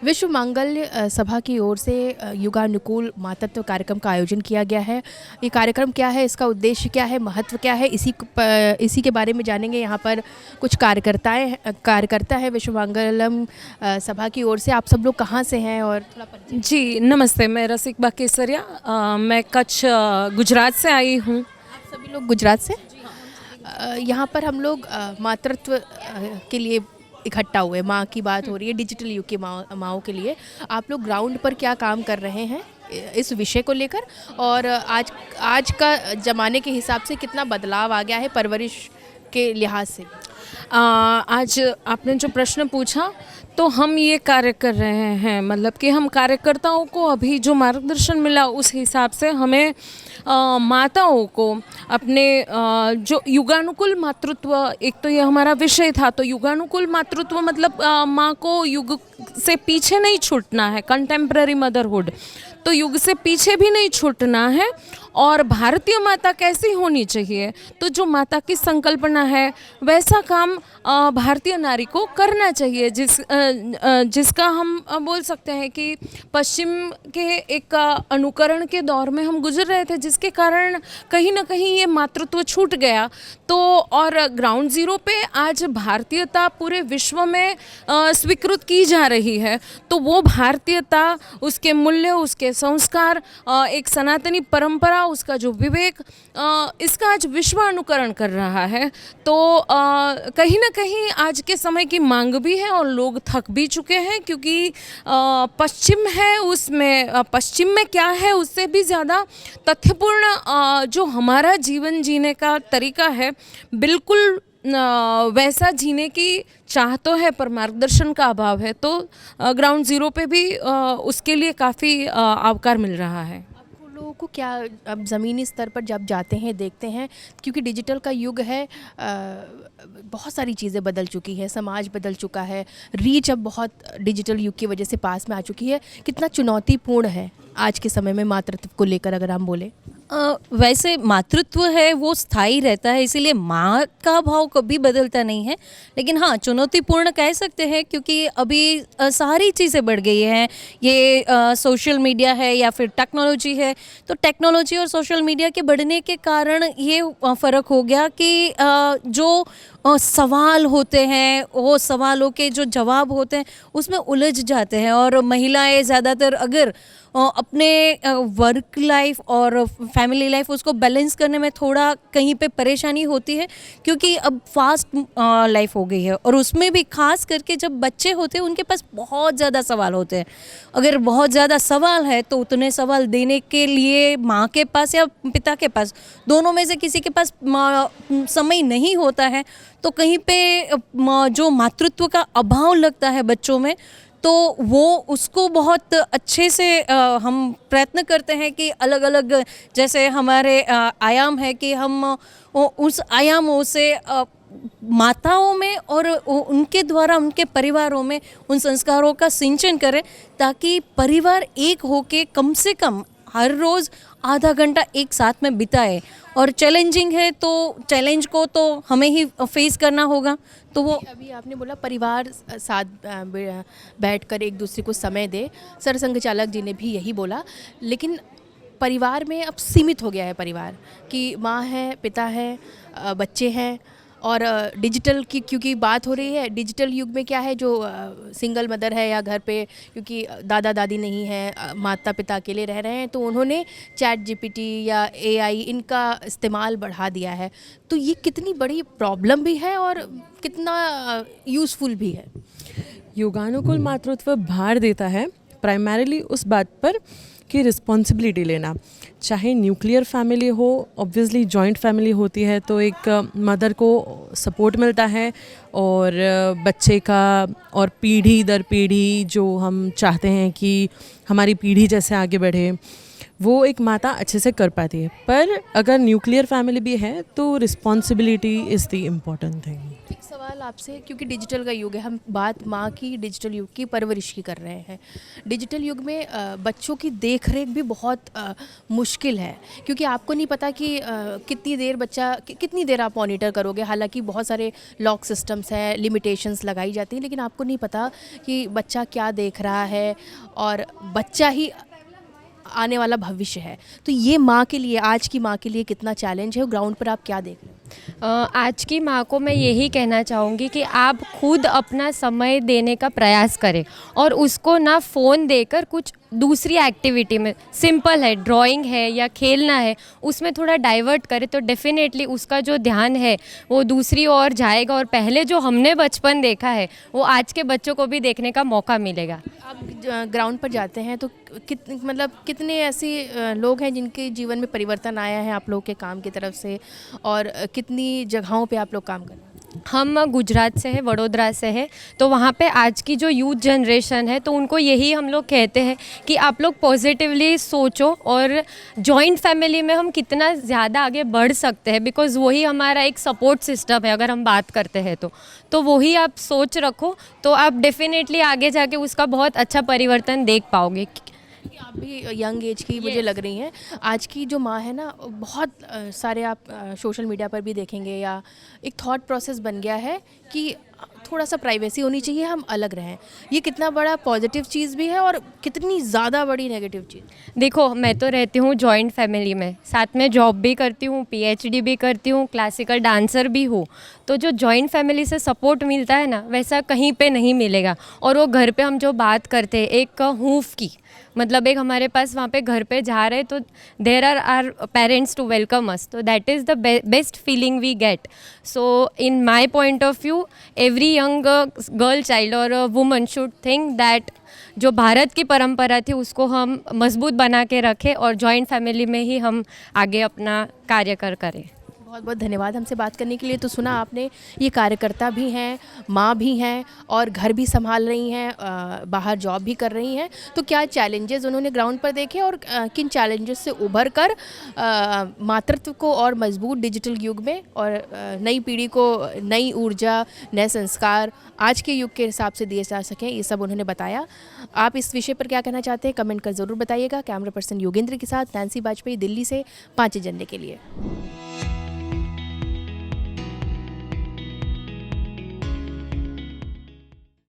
विश्व मांगल्य सभा की ओर से युगानुकूल मातृत्व कार्यक्रम का आयोजन किया गया है। ये कार्यक्रम क्या है, इसका उद्देश्य क्या है, महत्व क्या है, इसी के बारे में जानेंगे। यहाँ पर कुछ कार्यकर्ता है विश्व मांगल्यम सभा की ओर से। आप सब लोग कहाँ से हैं और थोड़ा परिचय? जी नमस्ते, मैं रसिकबा केसरिया, मैं कच्छ गुजरात से आई हूँ। आप सभी लोग गुजरात से? यहाँ पर हम लोग मातृत्व के लिए इकट्ठा हुए। माँ की बात हो रही है, डिजिटल युग की माँओं के लिए। आप लोग ग्राउंड पर क्या काम कर रहे हैं इस विषय को लेकर, और आज का ज़माने के हिसाब से कितना बदलाव आ गया है परवरिश के लिहाज से? आज आपने जो प्रश्न पूछा, तो हम ये कार्य कर रहे हैं, मतलब कि हम कार्यकर्ताओं को अभी जो मार्गदर्शन मिला उस हिसाब से हमें माताओं को अपने जो युगानुकूल मातृत्व, एक तो ये हमारा विषय था, तो युगानुकूल मातृत्व मतलब माँ को युग से पीछे नहीं छूटना है, कंटेम्प्रेरी मदरहुड, तो युग से पीछे भी नहीं छूटना है। और भारतीय माता कैसी होनी चाहिए, तो जो माता की संकल्पना है वैसा काम भारतीय नारी को करना चाहिए, जिसका हम बोल सकते हैं कि पश्चिम के एक अनुकरण के दौर में हम गुजर रहे थे, जिसके कारण कहीं ना कहीं ये मातृत्व छूट गया। तो और ग्राउंड ज़ीरो पे आज भारतीयता पूरे विश्व में स्वीकृत की जा रही है, तो वो भारतीयता, उसके मूल्य, उसके संस्कार, एक सनातनी परंपरा, उसका जो विवेक, इसका आज विश्व अनुकरण कर रहा है। तो कहीं ना कहीं आज के समय की मांग भी है और लोग थक भी चुके हैं, क्योंकि पश्चिम है, उसमें पश्चिम में क्या है उससे भी ज़्यादा तथ्यपूर्ण जो हमारा जीवन जीने का तरीका है, बिल्कुल वैसा जीने की चाह तो है पर मार्गदर्शन का अभाव है। तो ग्राउंड ज़ीरो पे भी उसके लिए काफ़ी आवकार मिल रहा है। आपको लोगों को क्या, अब ज़मीनी स्तर पर जब जाते हैं, देखते हैं, क्योंकि डिजिटल का युग है, बहुत सारी चीज़ें बदल चुकी है, समाज बदल चुका है, रीच अब बहुत डिजिटल युग की वजह से पास में आ चुकी है। कितना चुनौतीपूर्ण है आज के समय में मातृत्व को लेकर अगर हम बोले? वैसे मातृत्व है वो स्थायी रहता है, इसीलिए माँ का भाव कभी बदलता नहीं है। लेकिन हाँ, चुनौतीपूर्ण कह सकते हैं, क्योंकि अभी सारी चीज़ें बढ़ गई हैं। ये सोशल मीडिया है या फिर टेक्नोलॉजी है, तो टेक्नोलॉजी और सोशल मीडिया के बढ़ने के कारण ये फ़र्क हो गया कि जो सवाल होते हैं, वो सवालों के जो जवाब होते हैं उसमें उलझ जाते हैं, और महिलाएं ज़्यादातर अगर अपने वर्क लाइफ और फैमिली लाइफ उसको बैलेंस करने में थोड़ा कहीं पे परेशानी होती है, क्योंकि अब फास्ट लाइफ हो गई है, और उसमें भी खास करके जब बच्चे होते हैं उनके पास बहुत ज़्यादा सवाल होते हैं। अगर बहुत ज़्यादा सवाल है तो उतने सवाल देने के लिए माँ के पास या पिता के पास, दोनों में से किसी के पास समय नहीं होता है, तो कहीं पे जो मातृत्व का अभाव लगता है बच्चों में, तो वो उसको बहुत अच्छे से हम प्रयत्न करते हैं कि अलग अलग, जैसे हमारे आयाम है कि हम उस आयामों से माताओं में और उनके द्वारा उनके परिवारों में उन संस्कारों का सिंचन करें, ताकि परिवार एक होके कम से कम हर रोज़ आधा घंटा एक साथ में बिताए। और चैलेंजिंग है तो चैलेंज को तो हमें ही फेस करना होगा। तो वो अभी आपने बोला परिवार साथ बैठकर एक दूसरे को समय दे, सरसंघ चालक जी ने भी यही बोला, लेकिन परिवार में अब सीमित हो गया है परिवार कि माँ है, पिता है, बच्चे हैं, और डिजिटल की क्योंकि बात हो रही है, डिजिटल युग में क्या है, जो सिंगल मदर है या घर पे क्योंकि दादा दादी नहीं है, माता पिता अकेले रह रहे हैं, तो उन्होंने चैट जीपीटी या एआई इनका इस्तेमाल बढ़ा दिया है। तो ये कितनी बड़ी प्रॉब्लम भी है और कितना यूज़फुल भी है? योगानुकूल मातृत्व भार देता है प्राइमरीली उस बात पर कि रिस्पॉन्सिबिलिटी लेना, चाहे न्यूक्लियर फैमिली हो, ऑब्वियसली जॉइंट फैमिली होती है तो एक मदर को सपोर्ट मिलता है, और बच्चे का और पीढ़ी दर पीढ़ी जो हम चाहते हैं कि हमारी पीढ़ी जैसे आगे बढ़े, वो एक माता अच्छे से कर पाती है। पर अगर न्यूक्लियर फैमिली भी है तो responsibility is the important thing. सवाल आपसे, क्योंकि डिजिटल का युग है, हम बात माँ की डिजिटल युग की परवरिश की कर रहे हैं। डिजिटल युग में बच्चों की देख रेख भी बहुत मुश्किल है, क्योंकि आपको नहीं पता कि कितनी देर कितनी देर आप मॉनिटर करोगे। हालांकि बहुत सारे लॉक सिस्टम्स हैं, लिमिटेशंस लगाई जाती हैं, लेकिन आपको नहीं पता कि बच्चा क्या देख रहा है, और बच्चा ही आने वाला भविष्य है। तो ये माँ के लिए, आज की माँ के लिए कितना चैलेंज है, ग्राउंड पर आप क्या देख रहे हैं? आज की माँ को मैं यही कहना चाहूँगी कि आप खुद अपना समय देने का प्रयास करें और उसको ना फ़ोन देकर कुछ दूसरी एक्टिविटी में, सिंपल है, ड्राइंग है या खेलना है, उसमें थोड़ा डाइवर्ट करें तो डेफिनेटली उसका जो ध्यान है वो दूसरी ओर जाएगा और पहले जो हमने बचपन देखा है वो आज के बच्चों को भी देखने का मौका मिलेगा। आप ग्राउंड पर जाते हैं तो कितने ऐसे लोग हैं जिनके जीवन में परिवर्तन आया है आप लोगों के काम की तरफ से, और कितनी जगहों पे आप लोग काम कर रहे हैं? हम गुजरात से है, वडोदरा से है, तो वहाँ पे आज की जो यूथ जनरेशन है तो उनको यही हम लोग कहते हैं कि आप लोग पॉजिटिवली सोचो और जॉइंट फैमिली में हम कितना ज़्यादा आगे बढ़ सकते हैं, बिकॉज़ वही हमारा एक सपोर्ट सिस्टम है। अगर हम बात करते हैं तो वही आप सोच रखो तो आप डेफिनेटली आगे जाके उसका बहुत अच्छा परिवर्तन देख पाओगे। कि आप भी यंग एज की मुझे लग रही हैं। आज की जो माँ है ना, बहुत सारे आप सोशल मीडिया पर भी देखेंगे, या एक थॉट प्रोसेस बन गया है कि थोड़ा सा प्राइवेसी होनी चाहिए, हम अलग रहें। ये कितना बड़ा पॉजिटिव चीज़ भी है और कितनी ज़्यादा बड़ी नेगेटिव चीज़। देखो, मैं तो रहती हूँ जॉइंट फैमिली में, साथ में जॉब भी करती हूँ, पीएचडी भी करती हूँ, क्लासिकल डांसर भी हूँ। तो जो जॉइंट फैमिली से सपोर्ट मिलता है ना, वैसा कहीं पे नहीं मिलेगा। और वो घर पे हम जो बात करते हैं एक हूफ की, मतलब एक हमारे पास वहाँ पे घर पे जा रहे तो there are parents to welcome us, तो that is the best feeling we get. So in my point of view every young girl child और वुमन शुड थिंक दैट जो भारत की परंपरा थी उसको हम मजबूत बना के रखें और जॉइंट फैमिली में ही हम आगे अपना कार्य करें। बहुत बहुत धन्यवाद हमसे बात करने के लिए। तो सुना आपने, ये कार्यकर्ता भी हैं, माँ भी हैं, और घर भी संभाल रही हैं, बाहर जॉब भी कर रही हैं। तो क्या चैलेंजेस उन्होंने ग्राउंड पर देखे और किन चैलेंजेस से उभर कर मातृत्व को और मजबूत डिजिटल युग में और नई पीढ़ी को नई ऊर्जा, नए संस्कार आज के युग के हिसाब से दिए जा सकें, ये सब उन्होंने बताया। आप इस विषय पर क्या कहना चाहते हैं, कमेंट कर ज़रूर बताइएगा। कैमरा पर्सन योगेंद्र के साथ नैन्सी बाजपेयी, दिल्ली से 5 जनवरी के लिए।